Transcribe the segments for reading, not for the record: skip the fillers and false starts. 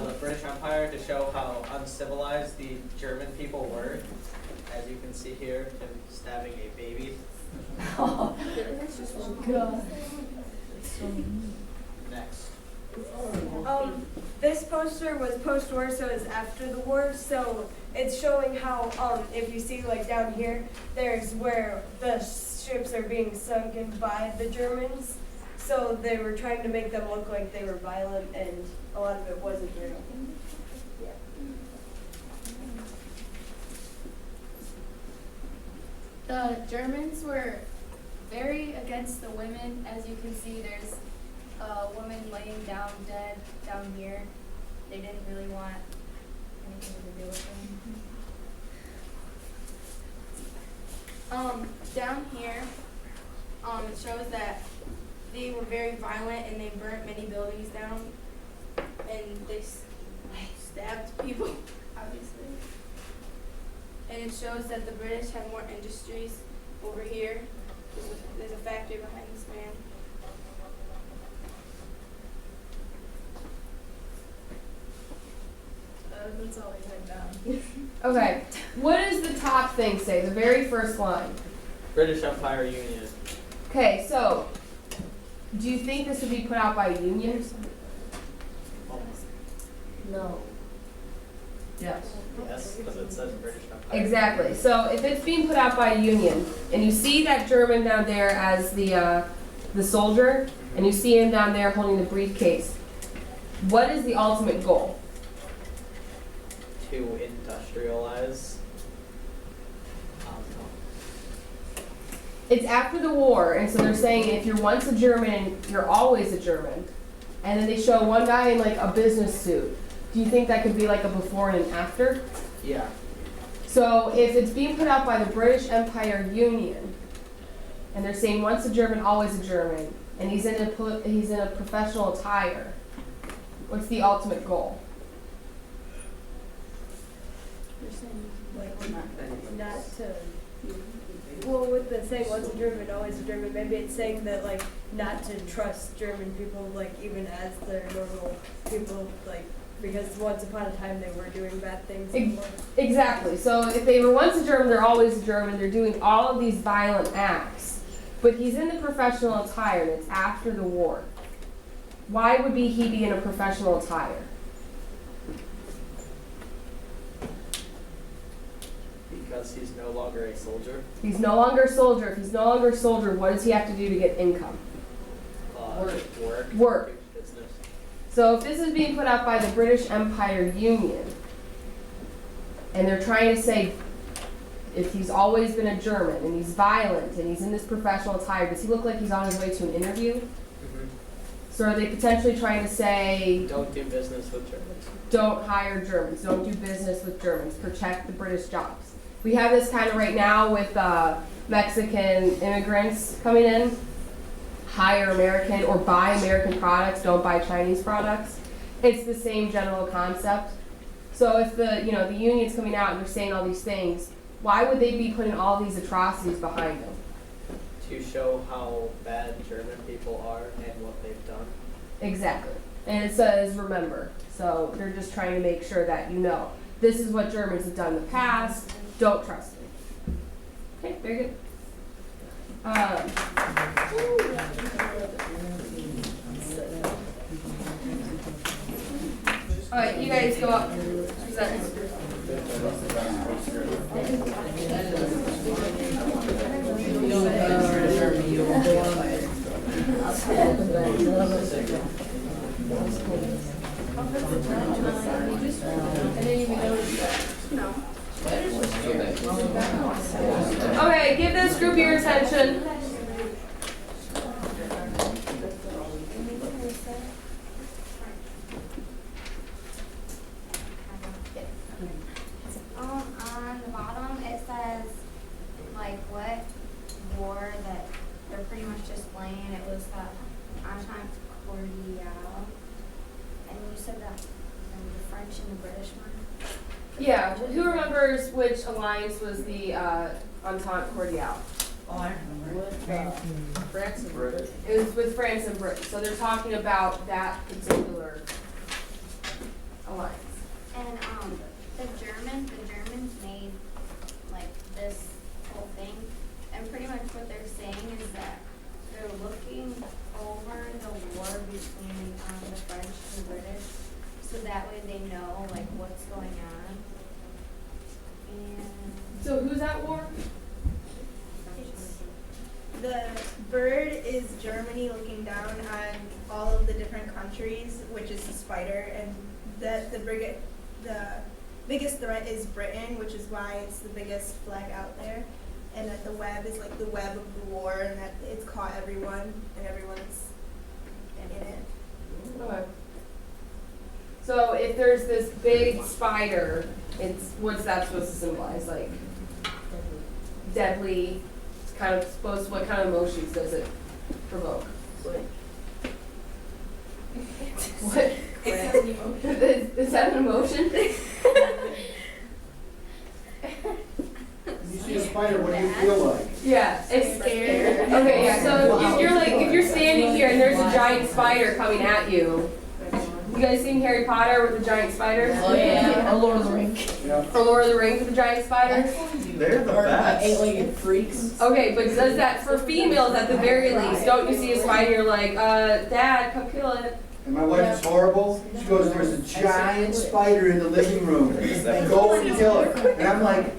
the British Empire to show how uncivilized the German people were. As you can see here, him stabbing a baby. Oh, God. Next. This poster was post-war, so it's after the war. So it's showing how, if you see like down here, there's where the ships are being sunken by the Germans. So they were trying to make them look like they were violent, and a lot of it wasn't real. Yeah. The Germans were very against the women. As you can see, there's a woman laying down dead down here. They didn't really want anything to do with them. Down here, it shows that they were very violent and they burnt many buildings down, and they stabbed people, obviously. And it shows that the British had more industries over here. There's a factory behind this man. That's all I write down. Okay, what does the top thing say, the very first line? British Empire Union. Okay, so, do you think this would be put out by a union? No. Yes. Yes, because it says British Empire. Exactly. So if it's being put out by a union, and you see that German down there as the soldier, and you see him down there holding the briefcase, what is the ultimate goal? To industrialize. It's after the war, and so they're saying if you're once a German, you're always a German. And then they show one guy in like a business suit. Do you think that could be like a before and an after? Yeah. So if it's being put out by the British Empire Union, and they're saying once a German, always a German, and he's in a professional attire, what's the ultimate goal? You're saying like not to. Well, with the saying once a German, always a German, maybe it's saying that like not to trust German people, like even as their normal people, like because once upon a time they were doing bad things. Exactly. So if they were once a German, they're always a German. They're doing all of these violent acts, but he's in the professional attire, and it's after the war. Why would he be in a professional attire? Because he's no longer a soldier. He's no longer a soldier. If he's no longer a soldier, what does he have to do to get income? Work. Business. So if this is being put out by the British Empire Union, and they're trying to say if he's always been a German, and he's violent, and he's in this professional attire, does he look like he's on his way to an interview? Mm-hmm. So are they potentially trying to say, don't do business with Germans. don't hire Germans, don't do business with Germans, protect the British jobs? We have this kind of right now with Mexican immigrants coming in. Hire American or buy American products, don't buy Chinese products. It's the same general concept. So if the union's coming out and they're saying all these things, why would they be putting all these atrocities behind them? To show how bad German people are and what they've done. Exactly. And it says remember. So they're just trying to make sure that you know this is what Germans have done in the past. Don't trust me. Okay, very good. All right, you guys go up. Present. Okay, give this group your attention. On the bottom it says like what war that they're pretty much displaying. It was the Entente Cordiale, and you said that the French and the British one. Yeah, who remembers which alliance was the Entente Cordiale? Oh, I remember. France and Britain. It was with France and Britain. So they're talking about that particular Alliance. And the Germans made like this whole thing, and pretty much what they're saying is that they're looking over the war between the French and the British, so that way they know like what's going on. And So who's at war? The bird is Germany looking down on all of the different countries, which is the spider, and the biggest threat is Britain, which is why it's the biggest flag out there, and that the web is like the web of the war, and that it's caught everyone, and everyone's in it. Okay. So if there's this big spider, what's that supposed to symbolize? Like deadly. It's kind of supposed. What kind of emotions does it provoke? What? Is that an emotion? You see a spider, what do you feel like? Yeah, it's scared. Okay, yeah. So if you're standing here and there's a giant spider coming at you. You guys seen Harry Potter with the giant spider? Oh yeah, or Lord of the Rings. Yeah. Or Lord of the Rings with the giant spider? They're the Or best. eight-legged freaks. Okay, but does that for females at the very least? Don't you see a spider? You're like, Dad, come kill it. And my wife is horrible. She goes, there's a giant spider in the living room. Go and kill her. And I'm like,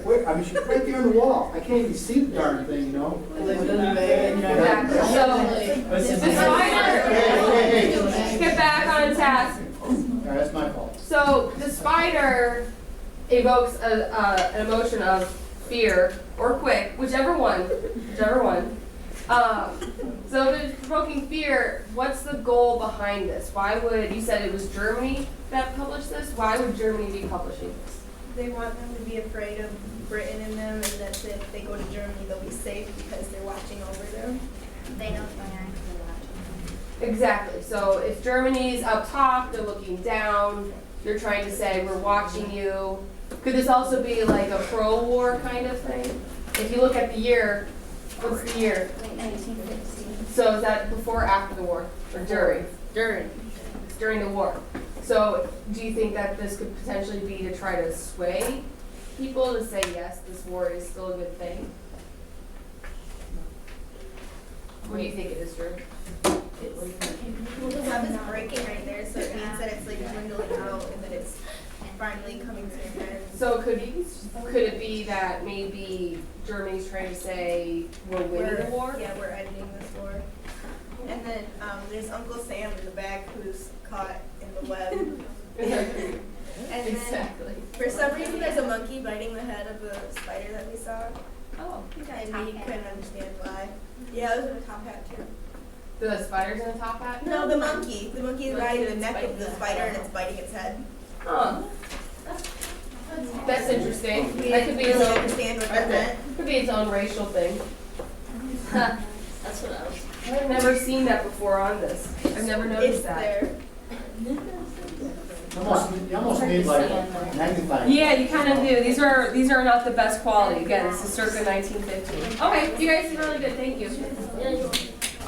where? I mean, she's right there on the wall. I can't even see the darn thing, you know? Exactly. So the spider. Hey. Get back on task. All right, that's my fault. So the spider evokes an emotion of fear or quick, whichever one. So if it's provoking fear, what's the goal behind this? Why would, you said it was Germany that published this? Why would Germany be publishing this? They want them to be afraid of Britain and them, and that if they go to Germany, they'll be safe because they're watching over them. they know they're actually watching. Exactly. So if Germany's up top, they're looking down, they're trying to say, we're watching you. Could this also be like a pro-war kind of thing? If you look at the year, what's the year? Like 1950. So is that before or after the war? Or during? During. It's during the war. So do you think that this could potentially be to try to sway people to say, yes, this war is still a good thing? What do you think it is, Drew? The web is breaking right there, so it means that it's like dwindling out and that it's finally coming to an end. So could it be that maybe Germany's trying to say we're winning the war? Yeah, we're ending this war. And then there's Uncle Sam in the back who's caught in the web. And then Exactly. for some reason there's a monkey biting the head of the spider that we saw. Oh. And he couldn't understand why. Yeah, it was in a top hat too. The spider's in a top hat? No, the monkey. The monkey is riding the neck of the spider and it's biting its head. Huh. That's interesting. We That didn't could be its really own, understand what that meant. could be its own racial thing. That's what I was. I've never seen that before on this. I've never noticed It's that. there. You almost need like magnifying. Yeah, you kind of do. These are not the best quality. Again, this is circa 1950. Okay, you guys did really good. Thank you.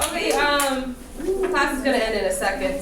Okay, class is gonna end in a second.